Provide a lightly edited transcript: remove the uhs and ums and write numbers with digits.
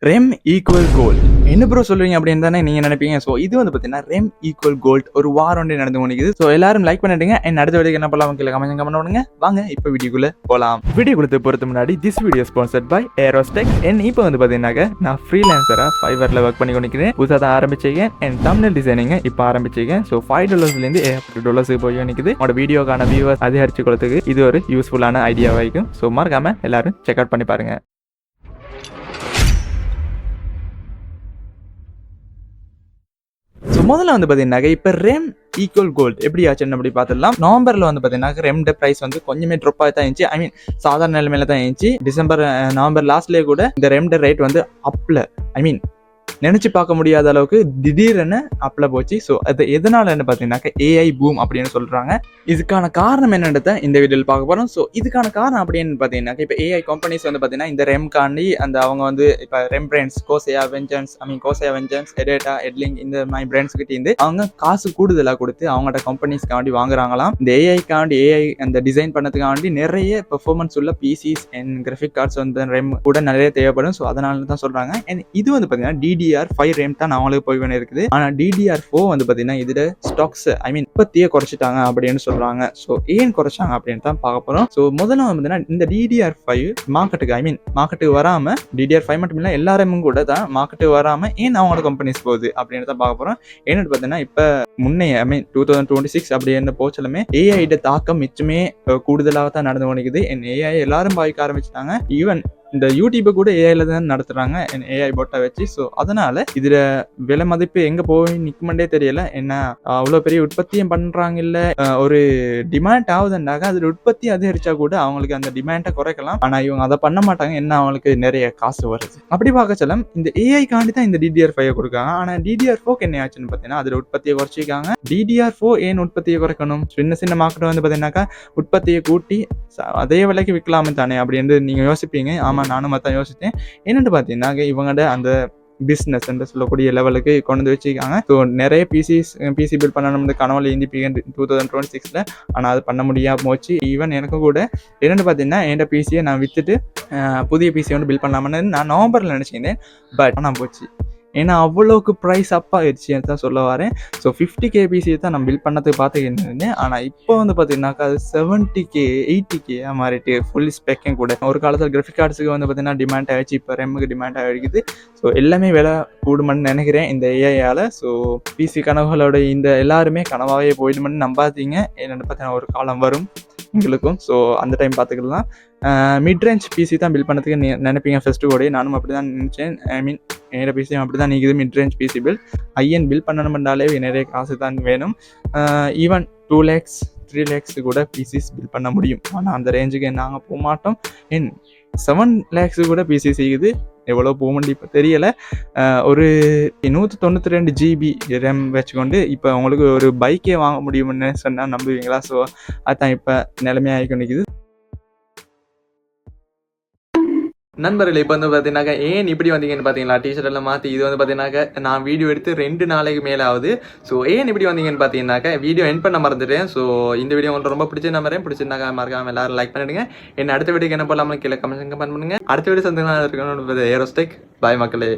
RAM equal gold என்ன bro சொல்லுவீங்க அப்படின்னு தானே நீங்க நினைப்பீங்க. ஸோ இது வந்து பார்த்தீங்கன்னா ரெம் ஈக்குவல் கோல்ட் ஒரு வாரம் ஒன்றே நடந்து கொண்டிருக்குது. ஸோ எல்லாரும் லைக் பண்ணிடுங்க. என்ன அடுத்த வீடியோ என்ன பண்ணலாம் கீழே கமெண்ட் பண்ணுங்க. வாங்க இப்போ வீடியோக்குள்ள போகலாம். வீடியோ கொடுத்து பொறுத்த முன்னாடி திஸ் வீடியோ ஸ்பான்சர்ட் பை ஏரோஸ்டெக். இப்போ வந்து பார்த்தீங்கன்னாக்க நான் ஃப்ரீலான்சரா ஃபைவர்ல ஒர்க் பண்ணி கொண்டிருக்கிறேன். புதுசாக தான் ஆரம்பிச்சிருக்கேன். என் தம்ப்நெயில் டிசைனிங் இப்போ ஆரம்பிச்சிருக்கேன். ஸோ $5 $50 போய் நிற்குது. உங்களோட வீடியோக்கான வியூவர்ஸ் அதிகரிச்சு கொடுத்துக்கு இது ஒரு யூஸ்ஃபுல்லான ஐடியாவாக இருக்கும். ஸோ மறக்காம எல்லாரும் செக் அவுட் பண்ணி பாருங்க. ஸோ முதல்ல வந்து பார்த்தீங்கன்னா இப்போ ரெம் ஈக்குவல் கோல்ட் எப்படி ஆச்சுன்னு அப்படி பார்த்துடலாம். நவம்பரில் வந்து பார்த்தீங்கன்னா ரெம்ட ப்ரைஸ் வந்து கொஞ்சமே ட்ராப் ஆகி தான் இருந்துச்சு. ஐ மீன் சாதாரண நிலைமையில தான் இருந்துச்சு. நவம்பர் லாஸ்ட்லேயே கூட இந்த ரெம்ட ரேட் வந்து அப்பில் நினைச்சு பார்க்க முடியாத அளவுக்கு திடீர்னு அப்ல போச்சு. ஸோ அது எதனாலன்னு பார்த்தீங்கன்னாக்க ஏஐ பூம் அப்படின்னு சொல்றாங்க. இதுக்கான காரணம் என்னன்றத இந்த வீடியோவில் பார்க்க போறோம். ஸோ இதுக்கான காரணம் அப்படின்னு பார்த்தீங்கன்னாக்க இப்போ ஏஐ கம்பெனிஸ் வந்து பார்த்தீங்கன்னா இந்த ரெம் காண்டி அவங்க வந்து இப்போ ரெம் பிராண்ட்ஸ் கோசையா வெஞ்சன்ஸ் எடேட்டா எட்லிங் இந்த மாதிரி பிராண்ட்ஸ் கிட்ட இருந்து அவங்க காசு கூடுதலாக கொடுத்து அவங்களோட கம்பெனிஸ்க்காண்டி வாங்குறாங்களாம். இந்த ஏஐக்காண்டி ஏஐ அந்த டிசைன் பண்ணதுக்காண்டி நிறைய பெர்ஃபார்மன்ஸ் உள்ள பிசிஸ் அண்ட் கிராஃபிக் கார்ட்ஸ் வந்து ரெம் கூட நிறைய தேவைப்படும். ஸோ அதனால தான் சொல்றாங்க. அண்ட் இது வந்து பார்த்தீங்கன்னா DDR5 ரேம் தான் அவங்களுக்கு போய் வேணும் இருக்குது. ஆனா DDR4 வந்து பாத்தீங்கன்னா இதுல ஸ்டாக்ஸ் உற்பத்தியை குறைச்சிட்டாங்க அப்படின்னு சொல்றாங்க. ஸோ ஏன் குறைச்சாங்க அப்படின்னு தான் பார்க்க போறோம். ஸோ முதல்ல வந்து இந்த DDR5 மார்க்கெட்டுக்கு வராம DDR5 மட்டும் இல்ல எல்லாருமே கூட தான் மார்க்கெட்டுக்கு வராம ஏன் அவங்களோட கம்பெனிஸ் போகுது அப்படின்னு தான் பார்க்க போறோம். ஏன்னு பார்த்தீங்கன்னா இப்ப முன்னைய 2026 அப்படி என்ன போச்சாலுமே ஏஐட தாக்கம் மிச்சமே கூடுதலாக தான் நடந்து கொண்டிருக்குது. ஏஐ எல்லாரும் பாய்க்க ஆரம்பிச்சிட்டாங்க. ஈவன் இந்த யூடியூபை கூட ஏஐல தான் நடத்துறாங்க ஏஐ போட்டை வச்சு. ஸோ அதனால இதுல விலை மதிப்பு எங்க போய் நிற்குமெண்டே தெரியல. என்ன அவ்வளோ பெரிய உற்பத்தியும் பண்றாங்க இல்ல ஒரு டிமாண்ட் ஆகுதுன்னாக்க அதுல உற்பத்தி அதிகரிச்சா கூட அவங்களுக்கு அந்த டிமாண்டை குறைக்கலாம். ஆனா இவங்க அதை பண்ண மாட்டாங்க. என்ன அவங்களுக்கு நிறைய காசு வருது. அப்படி பார்க்க சொல்ல இந்த ஏஐ காண்டி தான் இந்த DDR5 கொடுக்காங்க. ஆனா DDR4 என்ன ஆச்சுன்னு பார்த்தீங்கன்னா அதுல உற்பத்தியை குறைச்சிருக்காங்க. DDR4 ஏன் உற்பத்தியை குறைக்கணும்? சின்ன மார்க்கெட் வந்து பார்த்தீங்கன்னாக்கா உற்பத்தியை கூட்டி அதே விலைக்கு விற்கலாமே தானே அப்படின்னு நீங்க யோசிப்பீங்க. ஆமா நானும் தான் யோசித்தேன். என்னன்னு பார்த்தீங்கன்னா இவங்களோட அந்த பிஸ்னஸ் என்று சொல்லக்கூடிய லெவலுக்கு கொண்டு வந்து வச்சுருக்காங்க. ஸோ நிறைய பிசி பில்ட் பண்ணணும் கனவுல இந்திப்பிங்க 2026. ஆனால் அது பண்ண முடியாமல் போச்சு. ஈவன் எனக்கு கூட என்னென்னு பார்த்தீங்கன்னா என் பிசியை நான் விற்றுட்டு புதிய பிசி வந்து பில்ட் பண்ணலாம்னு நான் நவம்பரில் நினச்சிருந்தேன். பட் ஆனால் போச்சு. ஏன்னா அவ்வளோக்கு ப்ரைஸ் அப் ஆயிடுச்சு தான் சொல்ல வரேன். ஸோ 50K பிசி தான் நான் பில்ட் பண்ணதுக்கு பார்த்துக்கிட்டு. ஆனால் இப்போ வந்து பார்த்தீங்கன்னாக்கா அது 70K 80K மாறிட்டு ஃபுல் ஸ்பெக்கும் கூட. ஒரு காலத்தில் கிராஃபிக் கார்ட்ஸுக்கு வந்து பார்த்தீங்கன்னா டிமாண்ட் ஆகிடுச்சு. இப்போ ரெம்முக்கு டிமாண்ட் ஆகிடுக்குது. ஸோ எல்லாமே விலை கூடுமென்னு நினைக்கிறேன் இந்த ஏஐயால். ஸோ பிசி கனவுகளோட இந்த எல்லாருமே கனவாகவே போயிடுமென்னு நம்பாதீங்க. என்னென்னு பார்த்தீங்கன்னா ஒரு காலம் வரும் எங்களுக்கும். ஸோ அந்த டைம் பார்த்துக்கலாம். மிட்ரேஞ்ச் பிசி தான் பில்ட் பண்ணதுக்கு நினைப்பீங்க ஃபர்ஸ்ட்டு கூட. நானும் அப்படி தான் நினச்சேன். என்னோட பிசியும் அப்படி தான் நீக்குது. மிட்ரேஞ்ச் பிசி ஹையன் பில்ட் பண்ணணும்னாலே நிறைய காசு தான் வேணும். ஈவன் 2 lakhs 3 lakhs கூட பிசிஸ் பில்ட் பண்ண முடியும். ஆனால் அந்த ரேஞ்சுக்கு நாங்கள் போக மாட்டோம். 7 lakhs கூட பிசி செய்யுது. எவ்வளோ போக முடியும் இப்போ தெரியலை. ஒரு 192 GB ரேம் வச்சுக்கொண்டு இப்போ உங்களுக்கு ஒரு பைக்கே வாங்க முடியும்னு சொன்னால் நம்புவீங்களா? ஸோ அதுதான் இப்போ நிலைமையாக நிற்குது. நண்பர்கள் இப்போ வந்து பார்த்தீங்கன்னாக்கா ஏன் இப்படி வந்தீங்கன்னு பார்த்தீங்களா? டிஷர்ட் எல்லாம் மாற்றி இது வந்து பார்த்தீங்கன்னாக்கா நான் வீடியோ எடுத்து 2 நாளைக்கு மேலே ஆகுது. ஸோ ஏன் இப்படி வந்தீங்கன்னு பார்த்தீங்கன்னாக்கா வீடியோ எண்ட் பண்ண மறந்துட்டேன். ஸோ இந்த வீடியோ உங்களுக்கு ரொம்ப பிடிச்சிருந்தாக்கா மறக்காம எல்லாரும் லைக் பண்ணிடுங்க. என்ன அடுத்த வீடியோக்கு என்ன போகலாமல் கீழே கமெண்ட் பண்ணுங்க. அடுத்த வீடியோ சந்திக்கலாம் இருக்கணும். ஏரோஸ்டெக் பாய் மக்களே.